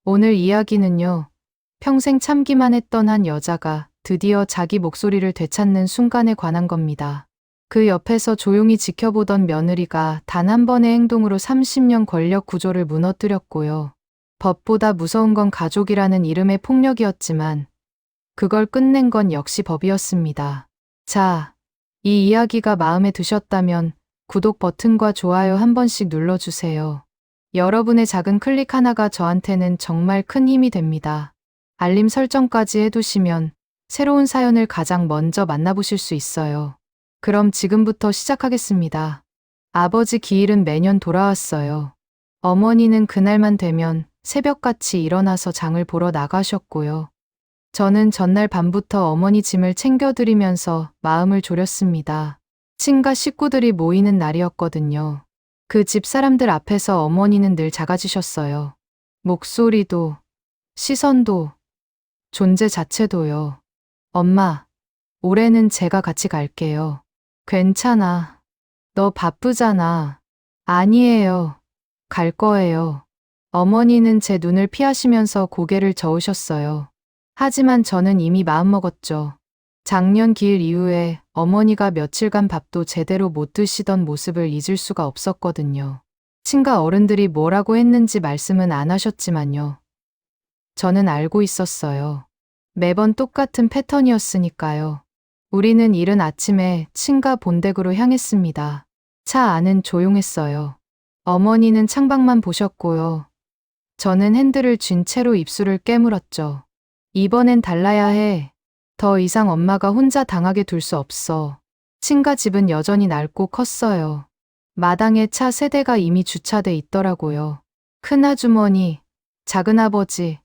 오늘 이야기는요, 평생 참기만 했던 한 여자가 드디어 자기 목소리를 되찾는 순간에 관한 겁니다. 그 옆에서 조용히 지켜보던 며느리가 단 한 번의 행동으로 30년 권력 구조를 무너뜨렸고요. 법보다 무서운 건 가족이라는 이름의 폭력이었지만 그걸 끝낸 건 역시 법이었습니다. 자, 이 이야기가 마음에 드셨다면 구독 버튼과 좋아요 한 번씩 눌러주세요. 여러분의 작은 클릭 하나가 저한테는 정말 큰 힘이 됩니다. 알림 설정까지 해두시면 새로운 사연을 가장 먼저 만나보실 수 있어요. 그럼 지금부터 시작하겠습니다. 아버지 기일은 매년 돌아왔어요. 어머니는 그날만 되면 새벽같이 일어나서 장을 보러 나가셨고요. 저는 전날 밤부터 어머니 짐을 챙겨드리면서 마음을 졸였습니다. 친가 식구들이 모이는 날이었거든요. 그 집 사람들 앞에서 어머니는 늘 작아지셨어요. 목소리도, 시선도, 존재 자체도요. 엄마, 올해는 제가 같이 갈게요. 괜찮아. 너 바쁘잖아. 아니에요. 갈 거예요. 어머니는 제 눈을 피하시면서 고개를 저으셨어요. 하지만 저는 이미 마음먹었죠. 작년 기일 이후에 어머니가 며칠간 밥도 제대로 못 드시던 모습을 잊을 수가 없었거든요. 친가 어른들이 뭐라고 했는지 말씀은 안 하셨지만요. 저는 알고 있었어요. 매번 똑같은 패턴이었으니까요. 우리는 이른 아침에 친가 본댁으로 향했습니다. 차 안은 조용했어요. 어머니는 창밖만 보셨고요. 저는 핸들을 쥔 채로 입술을 깨물었죠. 이번엔 달라야 해. 더 이상 엄마가 혼자 당하게 둘 수 없어. 친가 집은 여전히 낡고 컸어요. 마당에 차 3대가 이미 주차돼 있더라고요. 큰아주머니, 작은아버지,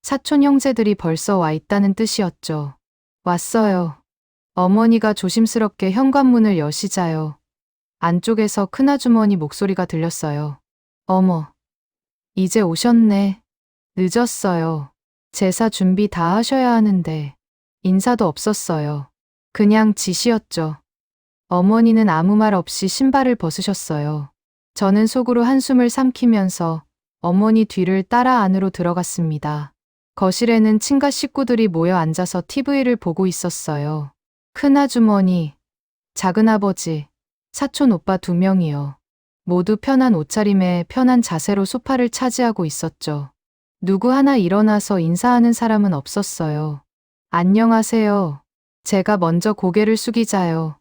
사촌 형제들이 벌써 와 있다는 뜻이었죠. 왔어요. 어머니가 조심스럽게 현관문을 여시자요. 안쪽에서 큰아주머니 목소리가 들렸어요. 어머, 이제 오셨네. 늦었어요. 제사 준비 다 하셔야 하는데. 인사도 없었어요. 그냥 지시였죠. 어머니는 아무 말 없이 신발을 벗으셨어요. 저는 속으로 한숨을 삼키면서 어머니 뒤를 따라 안으로 들어갔습니다. 거실에는 친가 식구들이 모여 앉아서 TV를 보고 있었어요. 큰아주머니, 작은아버지, 사촌 오빠 2명이요. 모두 편한 옷차림에 편한 자세로 소파를 차지하고 있었죠. 누구 하나 일어나서 인사하는 사람은 없었어요. 안녕하세요. 제가 먼저 고개를 숙이자요.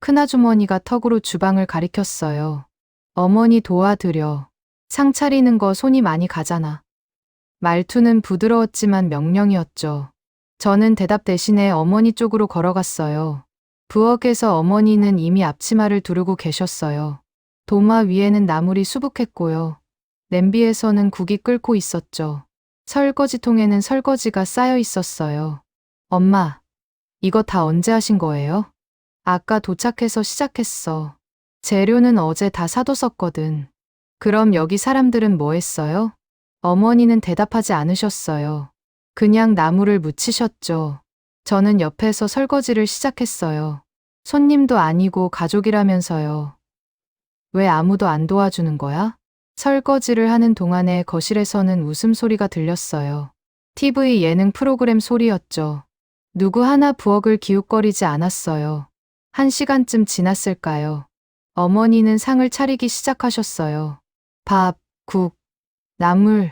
큰아주머니가 턱으로 주방을 가리켰어요. 어머니 도와드려. 상 차리는 거 손이 많이 가잖아. 말투는 부드러웠지만 명령이었죠. 저는 대답 대신에 어머니 쪽으로 걸어갔어요. 부엌에서 어머니는 이미 앞치마를 두르고 계셨어요. 도마 위에는 나물이 수북했고요. 냄비에서는 국이 끓고 있었죠. 설거지통에는 설거지가 쌓여 있었어요. 엄마, 이거 다 언제 하신 거예요? 아까 도착해서 시작했어. 재료는 어제 다 사뒀었거든. 그럼 여기 사람들은 뭐 했어요? 어머니는 대답하지 않으셨어요. 그냥 나물을 무치셨죠. 저는 옆에서 설거지를 시작했어요. 손님도 아니고 가족이라면서요. 왜 아무도 안 도와주는 거야? 설거지를 하는 동안에 거실에서는 웃음소리가 들렸어요. TV 예능 프로그램 소리였죠. 누구 하나 부엌을 기웃거리지 않았어요. 1시간쯤 지났을까요? 어머니는 상을 차리기 시작하셨어요. 밥, 국, 나물,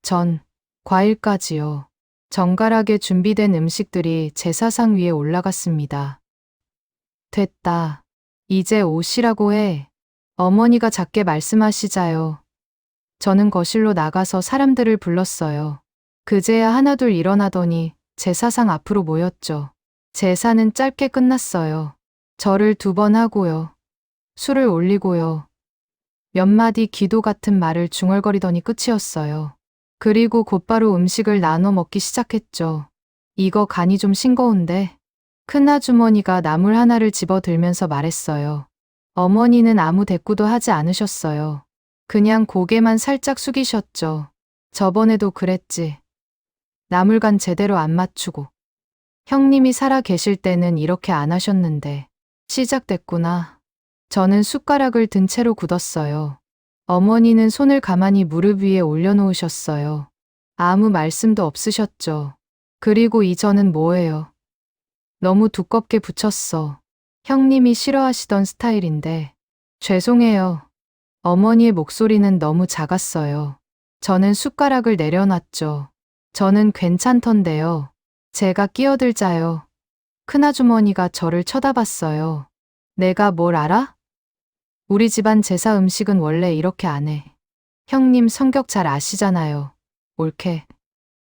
전, 과일까지요. 정갈하게 준비된 음식들이 제사상 위에 올라갔습니다. 됐다. 이제 오시라고 해. 어머니가 작게 말씀하시자요. 저는 거실로 나가서 사람들을 불렀어요. 그제야 하나둘 일어나더니 제사상 앞으로 모였죠. 제사는 짧게 끝났어요. 절을 2번 하고요. 술을 올리고요. 몇 마디 기도 같은 말을 중얼거리더니 끝이었어요. 그리고 곧바로 음식을 나눠 먹기 시작했죠. 이거 간이 좀 싱거운데? 큰아주머니가 나물 하나를 집어 들면서 말했어요. 어머니는 아무 대꾸도 하지 않으셨어요. 그냥 고개만 살짝 숙이셨죠. 저번에도 그랬지. 나물간 제대로 안 맞추고. 형님이 살아 계실 때는 이렇게 안 하셨는데. 시작됐구나. 저는 숟가락을 든 채로 굳었어요. 어머니는 손을 가만히 무릎 위에 올려놓으셨어요. 아무 말씀도 없으셨죠. 그리고 이 전은 뭐예요? 너무 두껍게 붙였어. 형님이 싫어하시던 스타일인데. 죄송해요. 어머니의 목소리는 너무 작았어요. 저는 숟가락을 내려놨죠. 저는 괜찮던데요. 제가 끼어들자요. 큰아주머니가 저를 쳐다봤어요. 내가 뭘 알아? 우리 집안 제사 음식은 원래 이렇게 안 해. 형님 성격 잘 아시잖아요. 옳게.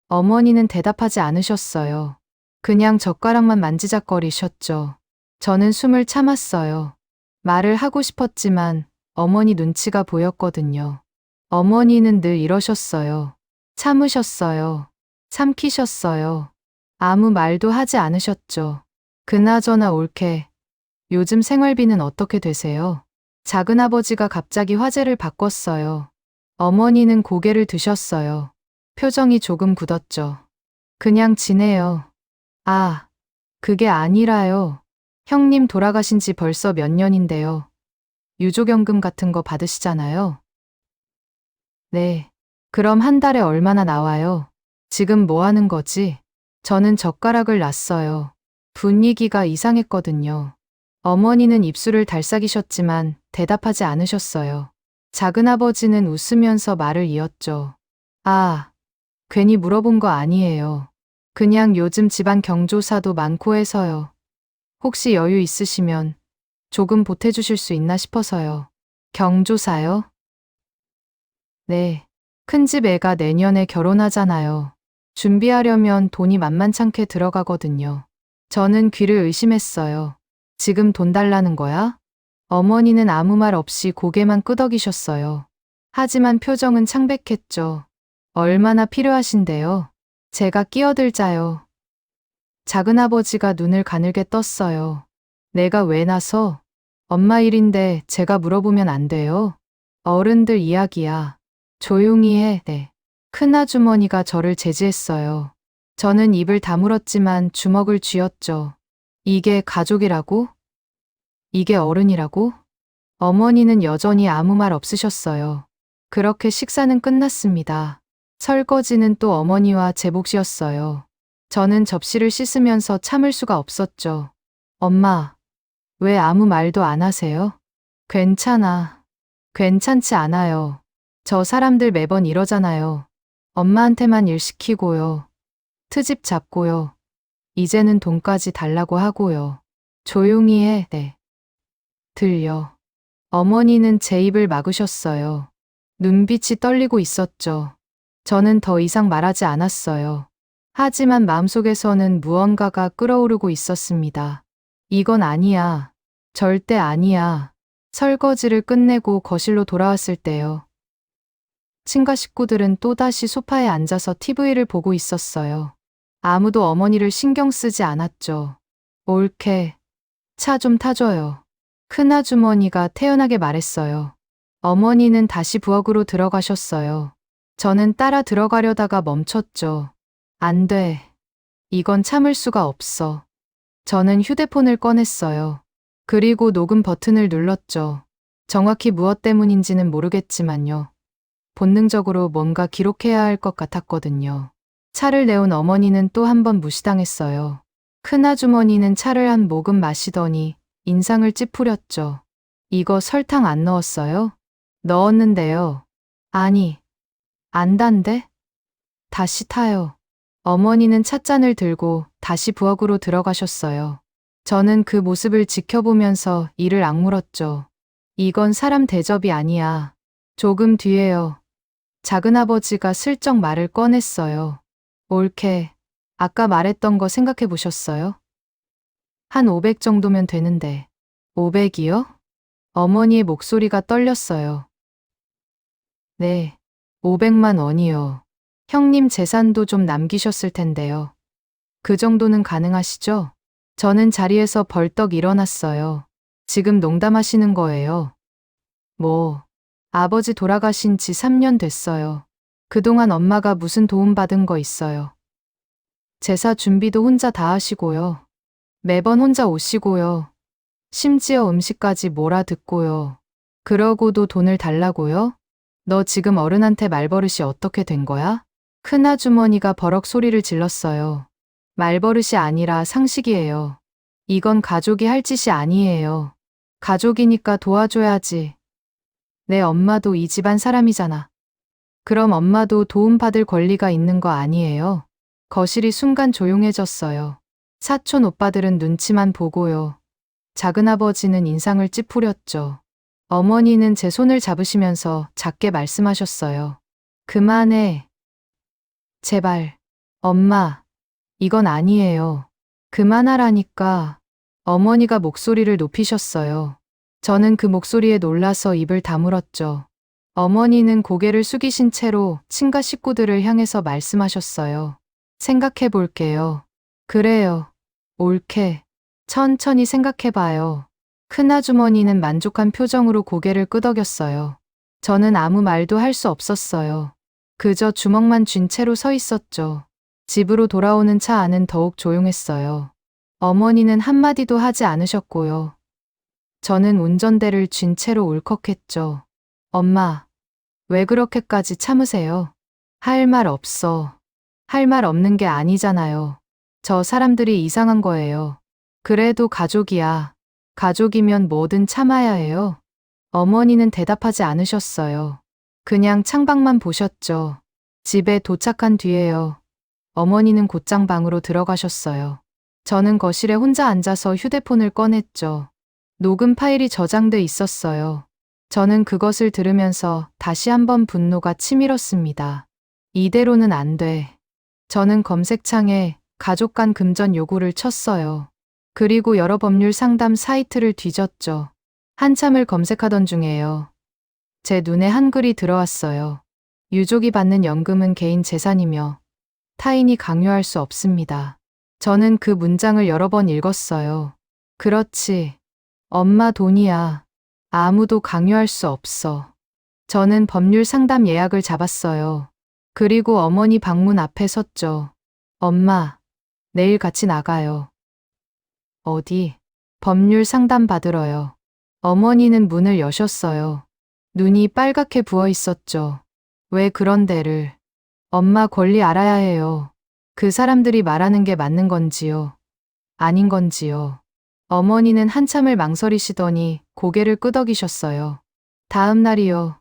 어머니는 대답하지 않으셨어요. 그냥 젓가락만 만지작거리셨죠. 저는 숨을 참았어요. 말을 하고 싶었지만 어머니 눈치가 보였거든요. 어머니는 늘 이러셨어요. 참으셨어요. 삼키셨어요. 아무 말도 하지 않으셨죠. 그나저나 옳게. 요즘 생활비는 어떻게 되세요? 작은아버지가 갑자기 화제를 바꿨어요. 어머니는 고개를 드셨어요. 표정이 조금 굳었죠. 그냥 지내요. 아, 그게 아니라요. 형님 돌아가신 지 벌써 몇 년인데요. 유족연금 같은 거 받으시잖아요. 네. 그럼 한 달에 얼마나 나와요? 지금 뭐 하는 거지? 저는 젓가락을 놨어요. 분위기가 이상했거든요. 어머니는 입술을 달싹이셨지만 대답하지 않으셨어요. 작은아버지는 웃으면서 말을 이었죠. 아, 괜히 물어본 거 아니에요. 그냥 요즘 집안 경조사도 많고 해서요. 혹시 여유 있으시면 조금 보태주실 수 있나 싶어서요. 경조사요? 네. 큰집 애가 내년에 결혼하잖아요. 준비하려면 돈이 만만찮게 들어가거든요. 저는 귀를 의심했어요. 지금 돈 달라는 거야? 어머니는 아무 말 없이 고개만 끄덕이셨어요. 하지만 표정은 창백했죠. 얼마나 필요하신데요? 제가 끼어들자요. 작은아버지가 눈을 가늘게 떴어요. 내가 왜 나서? 엄마 일인데 제가 물어보면 안 돼요? 어른들 이야기야. 조용히 해, 네. 큰아주머니가 저를 제지했어요. 저는 입을 다물었지만 주먹을 쥐었죠. 이게 가족이라고? 이게 어른이라고? 어머니는 여전히 아무 말 없으셨어요. 그렇게 식사는 끝났습니다. 설거지는 또 어머니와 제 몫이었어요. 저는 접시를 씻으면서 참을 수가 없었죠. 엄마, 왜 아무 말도 안 하세요? 괜찮아. 괜찮지 않아요. 저 사람들 매번 이러잖아요. 엄마한테만 일 시키고요. 트집 잡고요. 이제는 돈까지 달라고 하고요. 조용히 해, 네. 들려. 어머니는 제 입을 막으셨어요. 눈빛이 떨리고 있었죠. 저는 더 이상 말하지 않았어요. 하지만 마음속에서는 무언가가 끓어오르고 있었습니다. 이건 아니야. 절대 아니야. 설거지를 끝내고 거실로 돌아왔을 때요. 친가 식구들은 또다시 소파에 앉아서 TV를 보고 있었어요. 아무도 어머니를 신경 쓰지 않았죠. 옳게. 차 좀 타줘요. 큰아주머니가 태연하게 말했어요. 어머니는 다시 부엌으로 들어가셨어요. 저는 따라 들어가려다가 멈췄죠. 안 돼. 이건 참을 수가 없어. 저는 휴대폰을 꺼냈어요. 그리고 녹음 버튼을 눌렀죠. 정확히 무엇 때문인지는 모르겠지만요. 본능적으로 뭔가 기록해야 할 것 같았거든요. 차를 내온 어머니는 또 한 번 무시당했어요. 큰아주머니는 차를 한 모금 마시더니 인상을 찌푸렸죠. 이거 설탕 안 넣었어요? 넣었는데요. 아니, 안 단데? 다시 타요. 어머니는 찻잔을 들고 다시 부엌으로 들어가셨어요. 저는 그 모습을 지켜보면서 이를 악물었죠. 이건 사람 대접이 아니야. 조금 뒤에요. 작은아버지가 슬쩍 말을 꺼냈어요. 옳게. 아까 말했던 거 생각해 보셨어요? 한 500 정도면 되는데. 500이요? 어머니의 목소리가 떨렸어요. 네. 500만 원이요. 형님 재산도 좀 남기셨을 텐데요. 그 정도는 가능하시죠? 저는 자리에서 벌떡 일어났어요. 지금 농담하시는 거예요. 뭐, 아버지 돌아가신 지 3년 됐어요. 그동안 엄마가 무슨 도움 받은 거 있어요. 제사 준비도 혼자 다 하시고요. 매번 혼자 오시고요. 심지어 음식까지 몰아듣고요. 그러고도 돈을 달라고요? 너 지금 어른한테 말버릇이 어떻게 된 거야? 큰아주머니가 버럭 소리를 질렀어요. 말버릇이 아니라 상식이에요. 이건 가족이 할 짓이 아니에요. 가족이니까 도와줘야지. 내 엄마도 이 집안 사람이잖아. 그럼 엄마도 도움받을 권리가 있는 거 아니에요? 거실이 순간 조용해졌어요. 사촌 오빠들은 눈치만 보고요. 작은아버지는 인상을 찌푸렸죠. 어머니는 제 손을 잡으시면서 작게 말씀하셨어요. 그만해. 제발. 엄마. 이건 아니에요. 그만하라니까. 어머니가 목소리를 높이셨어요. 저는 그 목소리에 놀라서 입을 다물었죠. 어머니는 고개를 숙이신 채로 친가 식구들을 향해서 말씀하셨어요. 생각해 볼게요. 그래요. 옳게. 천천히 생각해봐요. 큰아주머니는 만족한 표정으로 고개를 끄덕였어요. 저는 아무 말도 할 수 없었어요. 그저 주먹만 쥔 채로 서 있었죠. 집으로 돌아오는 차 안은 더욱 조용했어요. 어머니는 한마디도 하지 않으셨고요. 저는 운전대를 쥔 채로 울컥했죠. 엄마, 왜 그렇게까지 참으세요? 할 말 없어. 할 말 없는 게 아니잖아요. 저 사람들이 이상한 거예요. 그래도 가족이야. 가족이면 뭐든 참아야 해요. 어머니는 대답하지 않으셨어요. 그냥 창밖만 보셨죠. 집에 도착한 뒤에요. 어머니는 곧장 방으로 들어가셨어요. 저는 거실에 혼자 앉아서 휴대폰을 꺼냈죠. 녹음 파일이 저장돼 있었어요. 저는 그것을 들으면서 다시 한번 분노가 치밀었습니다. 이대로는 안 돼. 저는 검색창에 가족 간 금전 요구를 쳤어요. 그리고 여러 법률 상담 사이트를 뒤졌죠. 한참을 검색하던 중에요. 제 눈에 한글이 들어왔어요. 유족이 받는 연금은 개인 재산이며 타인이 강요할 수 없습니다. 저는 그 문장을 여러 번 읽었어요. 그렇지. 엄마 돈이야. 아무도 강요할 수 없어. 저는 법률 상담 예약을 잡았어요. 그리고 어머니 방문 앞에 섰죠. 엄마, 내일 같이 나가요. 어디? 법률 상담 받으러요. 어머니는 문을 여셨어요. 눈이 빨갛게 부어 있었죠. 왜 그런 데를? 엄마 권리 알아야 해요. 그 사람들이 말하는 게 맞는 건지요? 아닌 건지요? 어머니는 한참을 망설이시더니 고개를 끄덕이셨어요. 다음 날이요.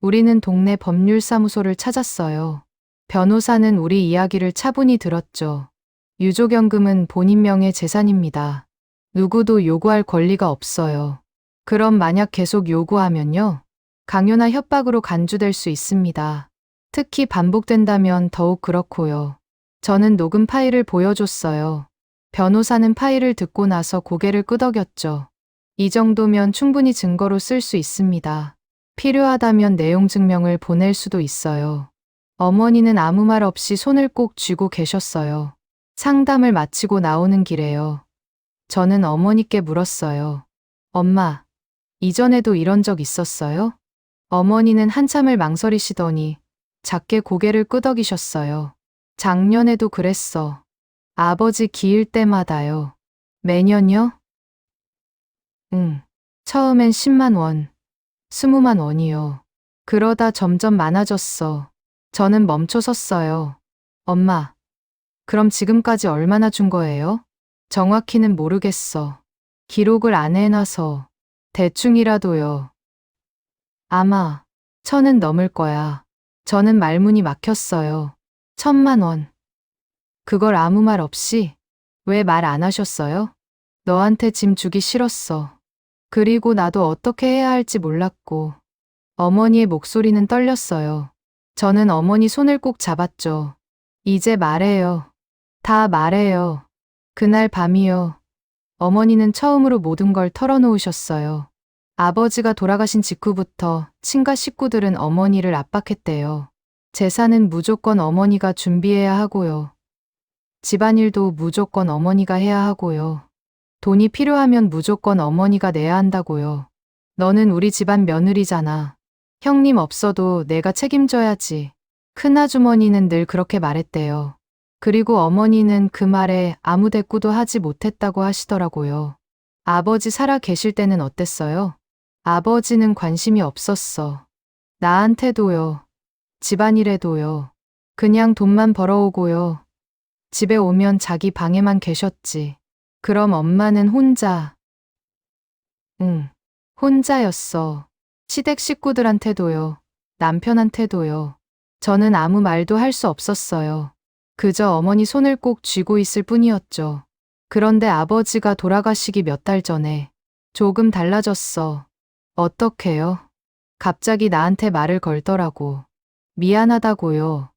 우리는 동네 법률사무소를 찾았어요. 변호사는 우리 이야기를 차분히 들었죠. 유족연금은 본인 명의 재산입니다. 누구도 요구할 권리가 없어요. 그럼 만약 계속 요구하면요? 강요나 협박으로 간주될 수 있습니다. 특히 반복된다면 더욱 그렇고요. 저는 녹음 파일을 보여줬어요. 변호사는 파일을 듣고 나서 고개를 끄덕였죠. 이 정도면 충분히 증거로 쓸 수 있습니다. 필요하다면 내용 증명을 보낼 수도 있어요. 어머니는 아무 말 없이 손을 꼭 쥐고 계셨어요. 상담을 마치고 나오는 길에요. 저는 어머니께 물었어요. 엄마, 이전에도 이런 적 있었어요? 어머니는 한참을 망설이시더니 작게 고개를 끄덕이셨어요. 작년에도 그랬어. 아버지 기일 때마다요. 매년요? 응. 처음엔 10만 원, 20만 원이요. 그러다 점점 많아졌어. 저는 멈춰 섰어요. 엄마, 그럼 지금까지 얼마나 준 거예요? 정확히는 모르겠어. 기록을 안 해놔서. 대충이라도요. 아마 1000은 넘을 거야. 저는 말문이 막혔어요. 1000만 원. 그걸 아무 말 없이? 왜 말 안 하셨어요? 너한테 짐 주기 싫었어. 그리고 나도 어떻게 해야 할지 몰랐고. 어머니의 목소리는 떨렸어요. 저는 어머니 손을 꼭 잡았죠. 이제 말해요. 다 말해요. 그날 밤이요. 어머니는 처음으로 모든 걸 털어놓으셨어요. 아버지가 돌아가신 직후부터 친가 식구들은 어머니를 압박했대요. 재산은 무조건 어머니가 준비해야 하고요. 집안일도 무조건 어머니가 해야 하고요. 돈이 필요하면 무조건 어머니가 내야 한다고요. 너는 우리 집안 며느리잖아. 형님 없어도 내가 책임져야지. 큰아주머니는 늘 그렇게 말했대요. 그리고 어머니는 그 말에 아무 대꾸도 하지 못했다고 하시더라고요. 아버지 살아 계실 때는 어땠어요? 아버지는 관심이 없었어. 나한테도요. 집안일에도요. 그냥 돈만 벌어오고요. 집에 오면 자기 방에만 계셨지. 그럼 엄마는 혼자. 응, 혼자였어. 시댁 식구들한테도요. 남편한테도요. 저는 아무 말도 할 수 없었어요. 그저 어머니 손을 꼭 쥐고 있을 뿐이었죠. 그런데 아버지가 돌아가시기 몇 달 전에 조금 달라졌어. 어떡해요? 갑자기 나한테 말을 걸더라고. 미안하다고요.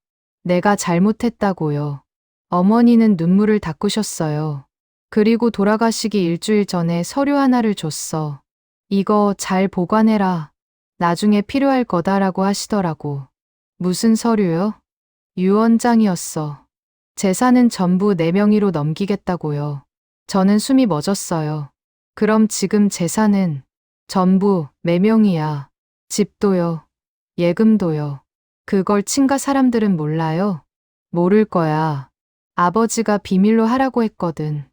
내가 잘못했다고요. 어머니는 눈물을 닦으셨어요. 그리고 돌아가시기 일주일 전에 서류 하나를 줬어. 이거 잘 보관해라. 나중에 필요할 거다라고 하시더라고. 무슨 서류요? 유언장이었어. 재산은 전부 내 명의로 넘기겠다고요. 저는 숨이 멎었어요. 그럼 지금 재산은 전부 내 명의야. 집도요. 예금도요. 그걸 친가 사람들은 몰라요? 모를 거야. 아버지가 비밀로 하라고 했거든.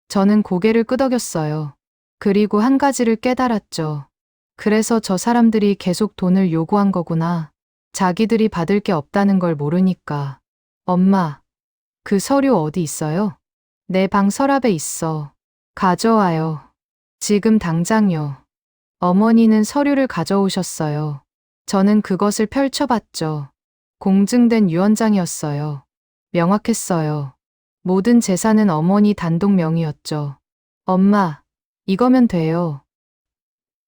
저는 고개를 끄덕였어요. 그리고 한 가지를 깨달았죠. 그래서 저 사람들이 계속 돈을 요구한 거구나. 자기들이 받을 게 없다는 걸 모르니까. 엄마, 그 서류 어디 있어요? 내 방 서랍에 있어. 가져와요. 지금 당장요. 어머니는 서류를 가져오셨어요. 저는 그것을 펼쳐봤죠. 공증된 유언장이었어요. 명확했어요. 모든 재산은 어머니 단독 명의였죠. 엄마, 이거면 돼요.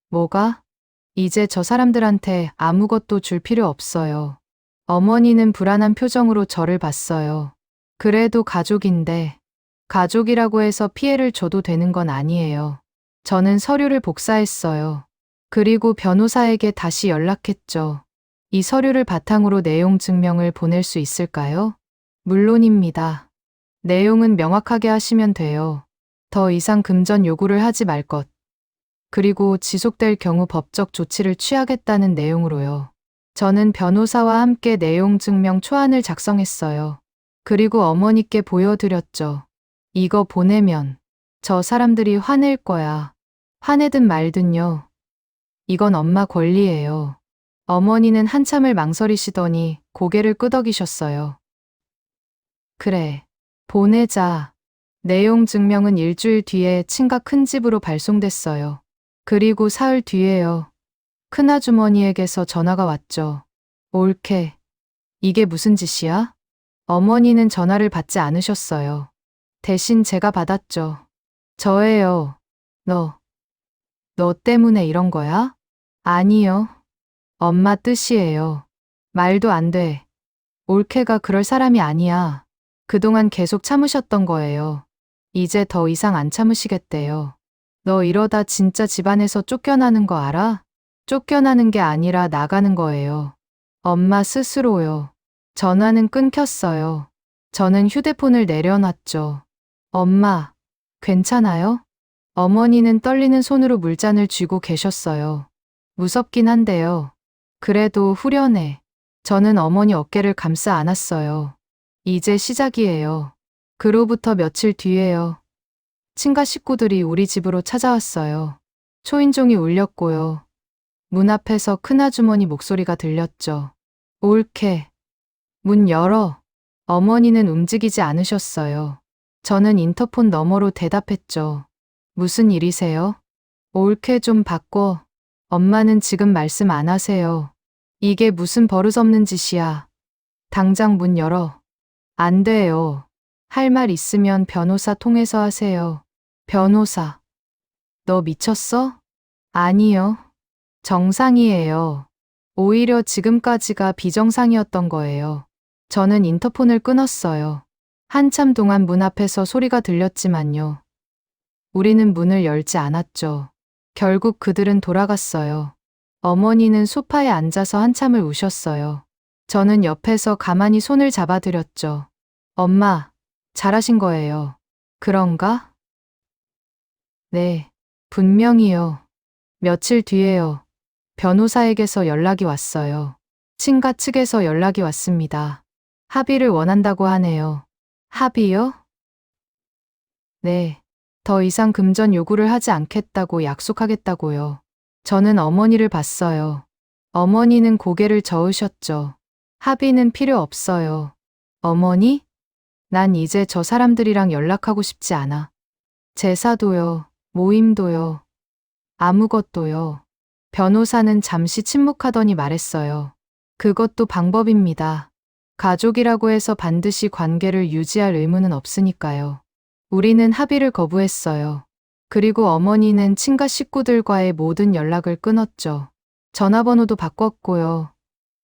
뭐가? 이제 저 사람들한테 아무것도 줄 필요 없어요. 어머니는 불안한 표정으로 저를 봤어요. 그래도 가족인데, 가족이라고 해서 피해를 줘도 되는 건 아니에요. 저는 서류를 복사했어요. 그리고 변호사에게 다시 연락했죠. 이 서류를 바탕으로 내용 증명을 보낼 수 있을까요? 물론입니다. 내용은 명확하게 하시면 돼요. 더 이상 금전 요구를 하지 말 것. 그리고 지속될 경우 법적 조치를 취하겠다는 내용으로요. 저는 변호사와 함께 내용 증명 초안을 작성했어요. 그리고 어머니께 보여드렸죠. 이거 보내면 저 사람들이 화낼 거야. 화내든 말든요. 이건 엄마 권리예요. 어머니는 한참을 망설이시더니 고개를 끄덕이셨어요. 그래, 보내자. 내용 증명은 일주일 뒤에 친가 큰 집으로 발송됐어요. 그리고 사흘 뒤에요. 큰아주머니에게서 전화가 왔죠. 옳게. 이게 무슨 짓이야? 어머니는 전화를 받지 않으셨어요. 대신 제가 받았죠. 저예요. 너 때문에 이런 거야? 아니요. 엄마 뜻이에요. 말도 안 돼. 올케가 그럴 사람이 아니야. 그동안 계속 참으셨던 거예요. 이제 더 이상 안 참으시겠대요. 너 이러다 진짜 집안에서 쫓겨나는 거 알아? 쫓겨나는 게 아니라 나가는 거예요. 엄마 스스로요. 전화는 끊겼어요. 저는 휴대폰을 내려놨죠. 엄마, 괜찮아요? 어머니는 떨리는 손으로 물잔을 쥐고 계셨어요. 무섭긴 한데요. 그래도 후련해. 저는 어머니 어깨를 감싸 안았어요. 이제 시작이에요. 그로부터 며칠 뒤에요. 친가 식구들이 우리 집으로 찾아왔어요. 초인종이 울렸고요. 문 앞에서 큰아주머니 목소리가 들렸죠. 옳게. 문 열어. 어머니는 움직이지 않으셨어요. 저는 인터폰 너머로 대답했죠. 무슨 일이세요? 옳게 좀 바꿔. 엄마는 지금 말씀 안 하세요. 이게 무슨 버릇없는 짓이야. 당장 문 열어. 안 돼요. 할 말 있으면 변호사 통해서 하세요. 변호사. 너 미쳤어? 아니요. 정상이에요. 오히려 지금까지가 비정상이었던 거예요. 저는 인터폰을 끊었어요. 한참 동안 문 앞에서 소리가 들렸지만요. 우리는 문을 열지 않았죠. 결국 그들은 돌아갔어요. 어머니는 소파에 앉아서 한참을 우셨어요. 저는 옆에서 가만히 손을 잡아드렸죠. 엄마, 잘하신 거예요. 그런가? 네, 분명히요. 며칠 뒤에요. 변호사에게서 연락이 왔어요. 친가 측에서 연락이 왔습니다. 합의를 원한다고 하네요. 합의요? 네. 더 이상 금전 요구를 하지 않겠다고 약속하겠다고요. 저는 어머니를 봤어요. 어머니는 고개를 저으셨죠. 합의는 필요 없어요. 어머니? 난 이제 저 사람들이랑 연락하고 싶지 않아. 제사도요, 모임도요, 아무것도요. 변호사는 잠시 침묵하더니 말했어요. 그것도 방법입니다. 가족이라고 해서 반드시 관계를 유지할 의무는 없으니까요. 우리는 합의를 거부했어요. 그리고 어머니는 친가 식구들과의 모든 연락을 끊었죠. 전화번호도 바꿨고요.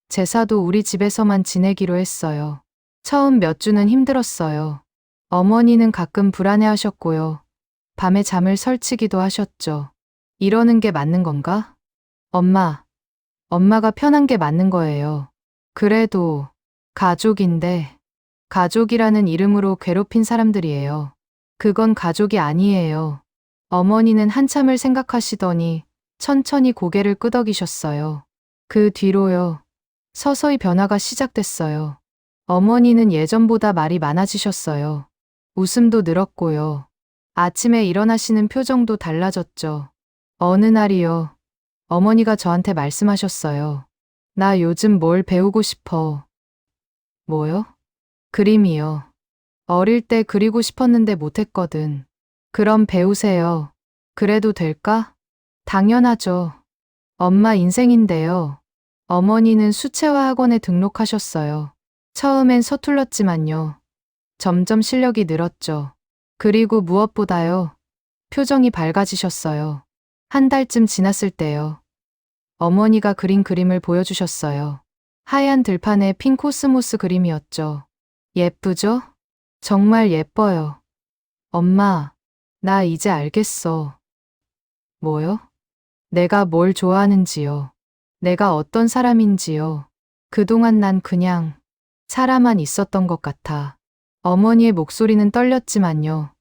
제사도 우리 집에서만 지내기로 했어요. 처음 몇 주는 힘들었어요. 어머니는 가끔 불안해하셨고요. 밤에 잠을 설치기도 하셨죠. 이러는 게 맞는 건가? 엄마가 편한 게 맞는 거예요. 그래도 가족인데 가족이라는 이름으로 괴롭힌 사람들이에요. 그건 가족이 아니에요. 어머니는 한참을 생각하시더니 천천히 고개를 끄덕이셨어요. 그 뒤로요. 서서히 변화가 시작됐어요. 어머니는 예전보다 말이 많아지셨어요. 웃음도 늘었고요. 아침에 일어나시는 표정도 달라졌죠. 어느 날이요. 어머니가 저한테 말씀하셨어요. 나 요즘 뭘 배우고 싶어. 뭐요? 그림이요. 어릴 때 그리고 싶었는데 못했거든. 그럼 배우세요. 그래도 될까? 당연하죠. 엄마 인생인데요. 어머니는 수채화 학원에 등록하셨어요. 처음엔 서툴렀지만요. 점점 실력이 늘었죠. 그리고 무엇보다요. 표정이 밝아지셨어요. 한 달쯤 지났을 때요. 어머니가 그린 그림을 보여주셨어요. 하얀 들판에 핀 코스모스 그림이었죠. 예쁘죠? 정말 예뻐요. 엄마, 나 이제 알겠어. 뭐요? 내가 뭘 좋아하는지요. 내가 어떤 사람인지요. 그동안 난 그냥 살아만 있었던 것 같아. 어머니의 목소리는 떨렸지만요.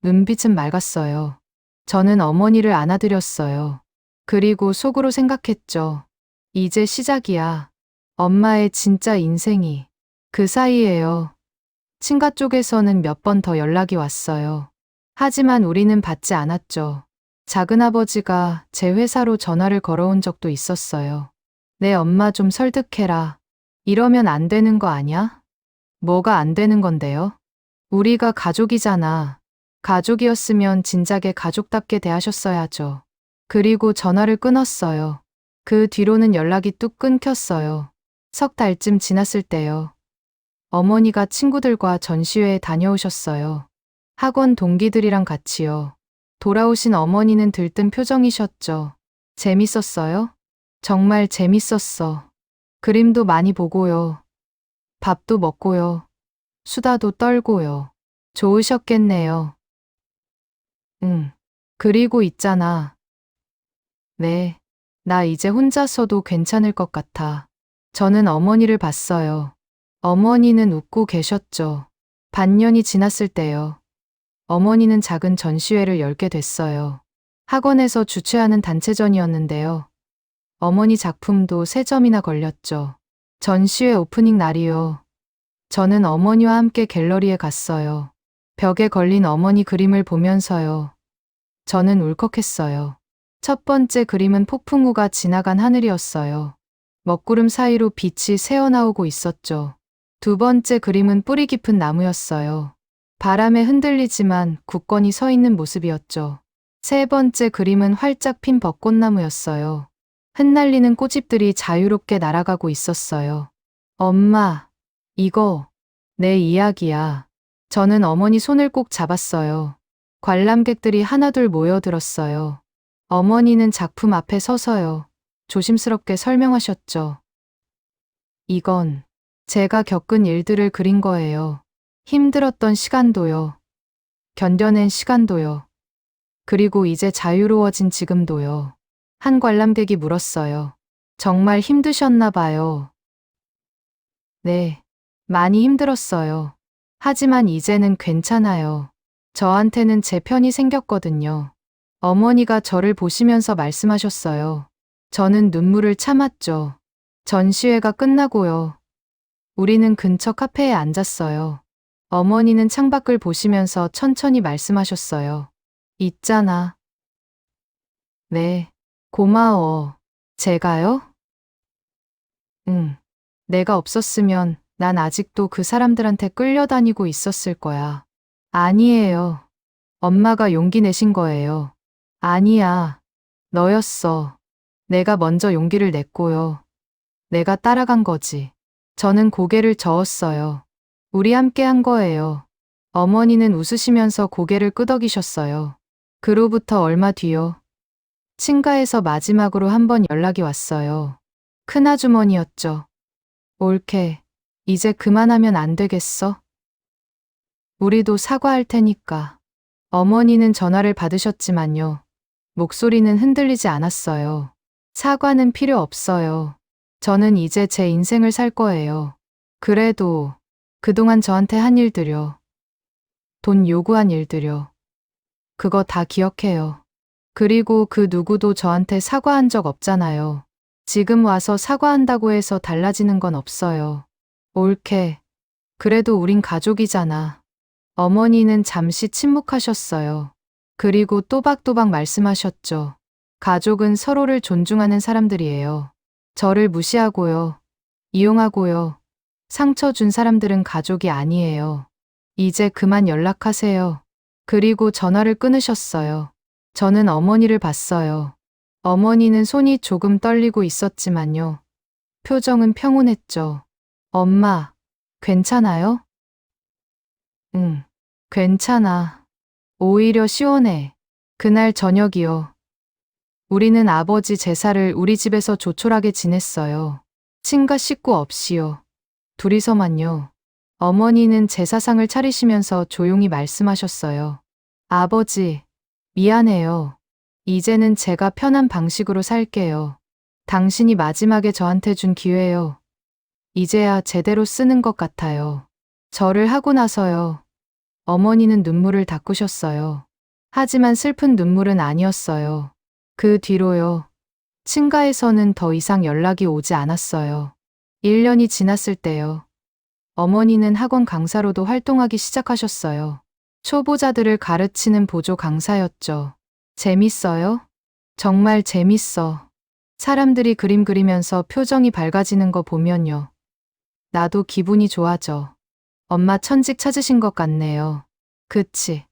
눈빛은 맑았어요. 저는 어머니를 안아드렸어요. 그리고 속으로 생각했죠. 이제 시작이야. 엄마의 진짜 인생이. 그 사이에요. 친가 쪽에서는 몇 번 더 연락이 왔어요. 하지만 우리는 받지 않았죠. 작은아버지가 제 회사로 전화를 걸어온 적도 있었어요. 내 엄마 좀 설득해라. 이러면 안 되는 거 아냐? 뭐가 안 되는 건데요? 우리가 가족이잖아. 가족이었으면 진작에 가족답게 대하셨어야죠. 그리고 전화를 끊었어요. 그 뒤로는 연락이 뚝 끊겼어요. 석 달쯤 지났을 때요. 어머니가 친구들과 전시회에 다녀오셨어요. 학원 동기들이랑 같이요. 돌아오신 어머니는 들뜬 표정이셨죠. 재밌었어요? 정말 재밌었어. 그림도 많이 보고요. 밥도 먹고요. 수다도 떨고요. 좋으셨겠네요. 응. 그리고 있잖아. 네. 나 이제 혼자서도 괜찮을 것 같아. 저는 어머니를 봤어요. 어머니는 웃고 계셨죠. 반년이 지났을 때요. 어머니는 작은 전시회를 열게 됐어요. 학원에서 주최하는 단체전이었는데요. 어머니 작품도 3점이나 걸렸죠. 전시회 오프닝 날이요. 저는 어머니와 함께 갤러리에 갔어요. 벽에 걸린 어머니 그림을 보면서요. 저는 울컥했어요. 첫 번째 그림은 폭풍우가 지나간 하늘이었어요. 먹구름 사이로 빛이 새어나오고 있었죠. 두 번째 그림은 뿌리 깊은 나무였어요. 바람에 흔들리지만 굳건히 서 있는 모습이었죠. 세 번째 그림은 활짝 핀 벚꽃나무였어요. 흩날리는 꽃잎들이 자유롭게 날아가고 있었어요. 엄마, 이거 내 이야기야. 저는 어머니 손을 꼭 잡았어요. 관람객들이 하나둘 모여들었어요. 어머니는 작품 앞에 서서요. 조심스럽게 설명하셨죠. 이건 제가 겪은 일들을 그린 거예요. 힘들었던 시간도요. 견뎌낸 시간도요. 그리고 이제 자유로워진 지금도요. 한 관람객이 물었어요. 정말 힘드셨나 봐요. 네, 많이 힘들었어요. 하지만 이제는 괜찮아요. 저한테는 제 편이 생겼거든요. 어머니가 저를 보시면서 말씀하셨어요. 저는 눈물을 참았죠. 전시회가 끝나고요. 우리는 근처 카페에 앉았어요. 어머니는 창밖을 보시면서 천천히 말씀하셨어요. 있잖아. 네, 고마워. 제가요? 응. 내가 없었으면 난 아직도 그 사람들한테 끌려다니고 있었을 거야. 아니에요. 엄마가 용기 내신 거예요. 아니야. 너였어. 내가 먼저 용기를 냈고요. 내가 따라간 거지. 저는 고개를 저었어요. 우리 함께 한 거예요. 어머니는 웃으시면서 고개를 끄덕이셨어요. 그로부터 얼마 뒤요. 친가에서 마지막으로 한 번 연락이 왔어요. 큰아주머니였죠. 옳게. 이제 그만하면 안 되겠어? 우리도 사과할 테니까. 어머니는 전화를 받으셨지만요. 목소리는 흔들리지 않았어요. 사과는 필요 없어요. 저는 이제 제 인생을 살 거예요. 그래도 그동안 저한테 한 일들요. 돈 요구한 일들요. 그거 다 기억해요. 그리고 그 누구도 저한테 사과한 적 없잖아요. 지금 와서 사과한다고 해서 달라지는 건 없어요. 옳게. 그래도 우린 가족이잖아. 어머니는 잠시 침묵하셨어요. 그리고 또박또박 말씀하셨죠. 가족은 서로를 존중하는 사람들이에요. 저를 무시하고요. 이용하고요. 상처 준 사람들은 가족이 아니에요. 이제 그만 연락하세요. 그리고 전화를 끊으셨어요. 저는 어머니를 봤어요. 어머니는 손이 조금 떨리고 있었지만요. 표정은 평온했죠. 엄마, 괜찮아요? 응, 괜찮아. 오히려 시원해. 그날 저녁이요. 우리는 아버지 제사를 우리 집에서 조촐하게 지냈어요. 친가 식구 없이요. 둘이서만요. 어머니는 제사상을 차리시면서 조용히 말씀하셨어요. 아버지, 미안해요. 이제는 제가 편한 방식으로 살게요. 당신이 마지막에 저한테 준 기회요. 이제야 제대로 쓰는 것 같아요. 절을 하고 나서요. 어머니는 눈물을 닦으셨어요. 하지만 슬픈 눈물은 아니었어요. 그 뒤로요. 친가에서는 더 이상 연락이 오지 않았어요. 1년이 지났을 때요. 어머니는 학원 강사로도 활동하기 시작하셨어요. 초보자들을 가르치는 보조 강사였죠. 재밌어요? 정말 재밌어. 사람들이 그림 그리면서 표정이 밝아지는 거 보면요. 나도 기분이 좋아져. 엄마 천직 찾으신 것 같네요. 그치?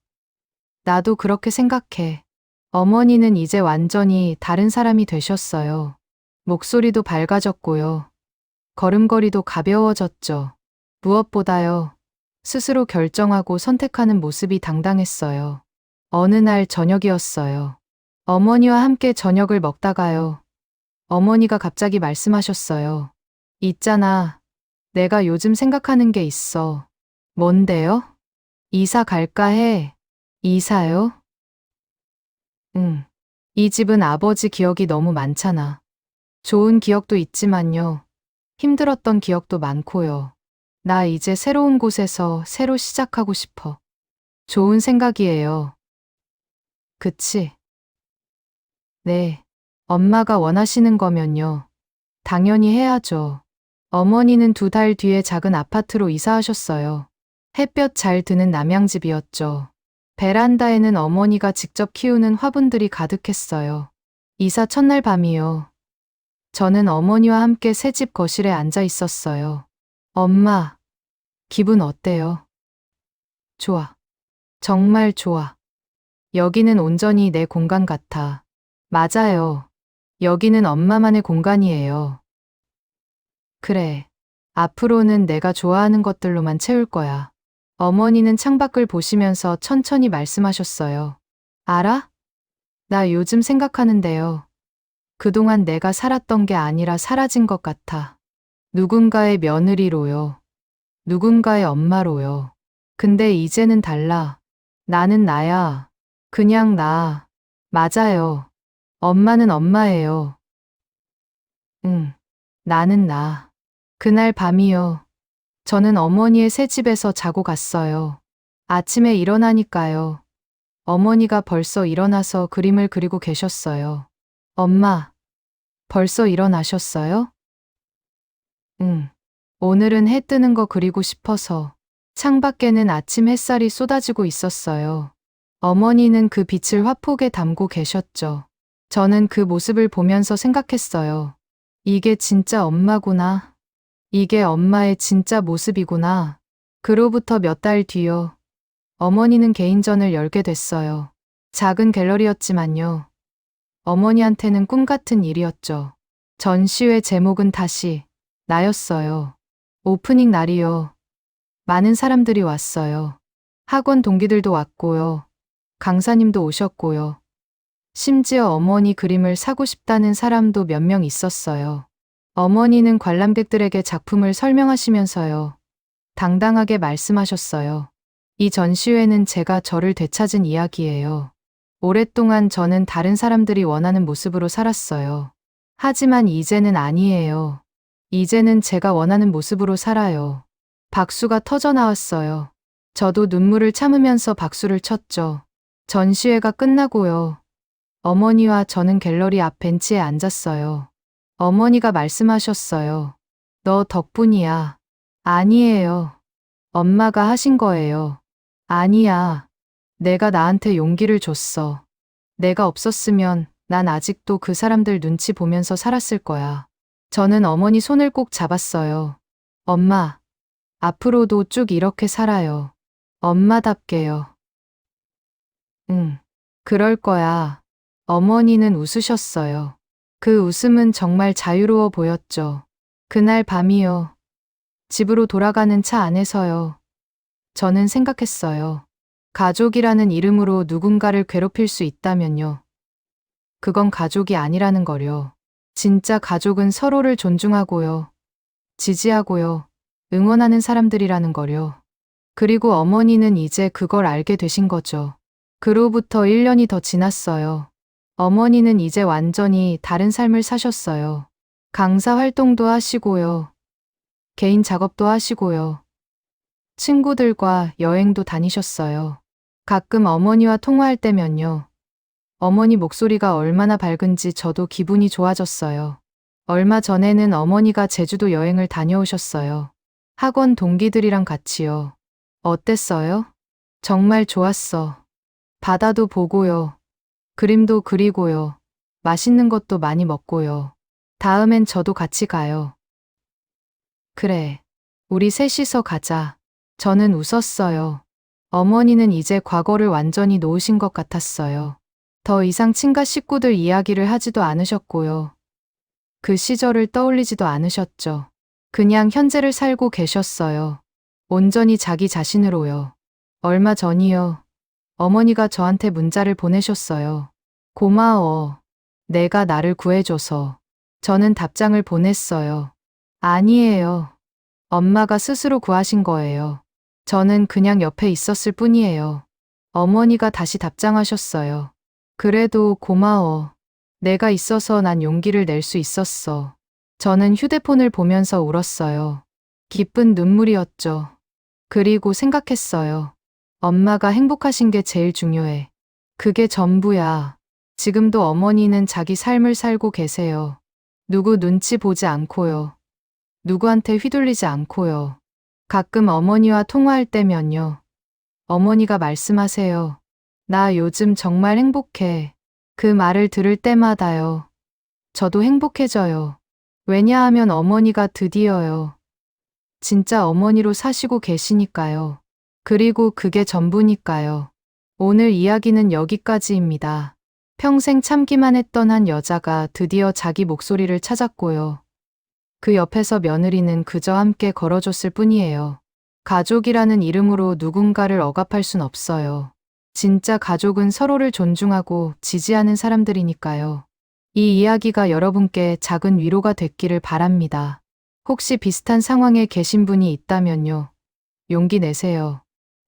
나도 그렇게 생각해. 어머니는 이제 완전히 다른 사람이 되셨어요. 목소리도 밝아졌고요. 걸음걸이도 가벼워졌죠. 무엇보다요. 스스로 결정하고 선택하는 모습이 당당했어요. 어느 날 저녁이었어요. 어머니와 함께 저녁을 먹다가요. 어머니가 갑자기 말씀하셨어요. 있잖아. 내가 요즘 생각하는 게 있어. 뭔데요? 이사 갈까 해. 이사요? 응. 이 집은 아버지 기억이 너무 많잖아. 좋은 기억도 있지만요. 힘들었던 기억도 많고요. 나 이제 새로운 곳에서 새로 시작하고 싶어. 좋은 생각이에요. 그치? 네. 엄마가 원하시는 거면요. 당연히 해야죠. 어머니는 2달 뒤에 작은 아파트로 이사하셨어요. 햇볕 잘 드는 남양집이었죠. 베란다에는 어머니가 직접 키우는 화분들이 가득했어요. 이사 첫날 밤이요. 저는 어머니와 함께 새집 거실에 앉아 있었어요. 엄마, 기분 어때요? 좋아. 정말 좋아. 여기는 온전히 내 공간 같아. 맞아요. 여기는 엄마만의 공간이에요. 그래. 앞으로는 내가 좋아하는 것들로만 채울 거야. 어머니는 창밖을 보시면서 천천히 말씀하셨어요. 알아? 나 요즘 생각하는데요. 그동안 내가 살았던 게 아니라 사라진 것 같아. 누군가의 며느리로요. 누군가의 엄마로요. 근데 이제는 달라. 나는 나야. 그냥 나. 맞아요. 엄마는 엄마예요. 응. 나는 나. 그날 밤이요. 저는 어머니의 새 집에서 자고 갔어요. 아침에 일어나니까요. 어머니가 벌써 일어나서 그림을 그리고 계셨어요. 엄마, 벌써 일어나셨어요? 응. 오늘은 해 뜨는 거 그리고 싶어서. 창밖에는 아침 햇살이 쏟아지고 있었어요. 어머니는 그 빛을 화폭에 담고 계셨죠. 저는 그 모습을 보면서 생각했어요. 이게 진짜 엄마구나. 이게 엄마의 진짜 모습이구나. 그로부터 몇 달 뒤요. 어머니는 개인전을 열게 됐어요. 작은 갤러리였지만요. 어머니한테는 꿈 같은 일이었죠. 전시회 제목은 다시 나였어요. 오프닝 날이요. 많은 사람들이 왔어요. 학원 동기들도 왔고요. 강사님도 오셨고요. 심지어 어머니 그림을 사고 싶다는 사람도 몇 명 있었어요. 어머니는 관람객들에게 작품을 설명하시면서요. 당당하게 말씀하셨어요. 이 전시회는 제가 저를 되찾은 이야기예요. 오랫동안 저는 다른 사람들이 원하는 모습으로 살았어요. 하지만 이제는 아니에요. 이제는 제가 원하는 모습으로 살아요. 박수가 터져 나왔어요. 저도 눈물을 참으면서 박수를 쳤죠. 전시회가 끝나고요. 어머니와 저는 갤러리 앞 벤치에 앉았어요. 어머니가 말씀하셨어요. 너 덕분이야. 아니에요. 엄마가 하신 거예요. 아니야. 내가 나한테 용기를 줬어. 내가 없었으면 난 아직도 그 사람들 눈치 보면서 살았을 거야. 저는 어머니 손을 꼭 잡았어요. 엄마, 앞으로도 쭉 이렇게 살아요. 엄마답게요. 응, 그럴 거야. 어머니는 웃으셨어요. 그 웃음은 정말 자유로워 보였죠. 그날 밤이요. 집으로 돌아가는 차 안에서요. 저는 생각했어요. 가족이라는 이름으로 누군가를 괴롭힐 수 있다면요. 그건 가족이 아니라는 거요. 진짜 가족은 서로를 존중하고요. 지지하고요. 응원하는 사람들이라는 거요. 그리고 어머니는 이제 그걸 알게 되신 거죠. 그로부터 1년이 더 지났어요. 어머니는 이제 완전히 다른 삶을 사셨어요. 강사 활동도 하시고요. 개인 작업도 하시고요. 친구들과 여행도 다니셨어요. 가끔 어머니와 통화할 때면요. 어머니 목소리가 얼마나 밝은지 저도 기분이 좋아졌어요. 얼마 전에는 어머니가 제주도 여행을 다녀오셨어요. 학원 동기들이랑 같이요. 어땠어요? 정말 좋았어. 바다도 보고요. 그림도 그리고요. 맛있는 것도 많이 먹고요. 다음엔 저도 같이 가요. 그래. 우리 셋이서 가자. 저는 웃었어요. 어머니는 이제 과거를 완전히 놓으신 것 같았어요. 더 이상 친가 식구들 이야기를 하지도 않으셨고요. 그 시절을 떠올리지도 않으셨죠. 그냥 현재를 살고 계셨어요. 온전히 자기 자신으로요. 얼마 전이요. 어머니가 저한테 문자를 보내셨어요. 고마워. 내가 나를 구해줘서. 저는 답장을 보냈어요. 아니에요. 엄마가 스스로 구하신 거예요. 저는 그냥 옆에 있었을 뿐이에요. 어머니가 다시 답장하셨어요. 그래도 고마워. 내가 있어서 난 용기를 낼 수 있었어. 저는 휴대폰을 보면서 울었어요. 기쁜 눈물이었죠. 그리고 생각했어요. 엄마가 행복하신 게 제일 중요해. 그게 전부야. 지금도 어머니는 자기 삶을 살고 계세요. 누구 눈치 보지 않고요. 누구한테 휘둘리지 않고요. 가끔 어머니와 통화할 때면요. 어머니가 말씀하세요. 나 요즘 정말 행복해. 그 말을 들을 때마다요. 저도 행복해져요. 왜냐하면 어머니가 드디어요. 진짜 어머니로 사시고 계시니까요. 그리고 그게 전부니까요. 오늘 이야기는 여기까지입니다. 평생 참기만 했던 한 여자가 드디어 자기 목소리를 찾았고요. 그 옆에서 며느리는 그저 함께 걸어줬을 뿐이에요. 가족이라는 이름으로 누군가를 억압할 순 없어요. 진짜 가족은 서로를 존중하고 지지하는 사람들이니까요. 이 이야기가 여러분께 작은 위로가 됐기를 바랍니다. 혹시 비슷한 상황에 계신 분이 있다면요. 용기 내세요.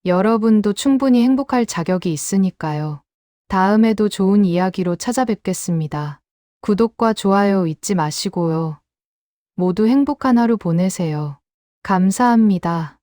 여러분도 충분히 행복할 자격이 있으니까요. 다음에도 좋은 이야기로 찾아뵙겠습니다. 구독과 좋아요 잊지 마시고요. 모두 행복한 하루 보내세요. 감사합니다.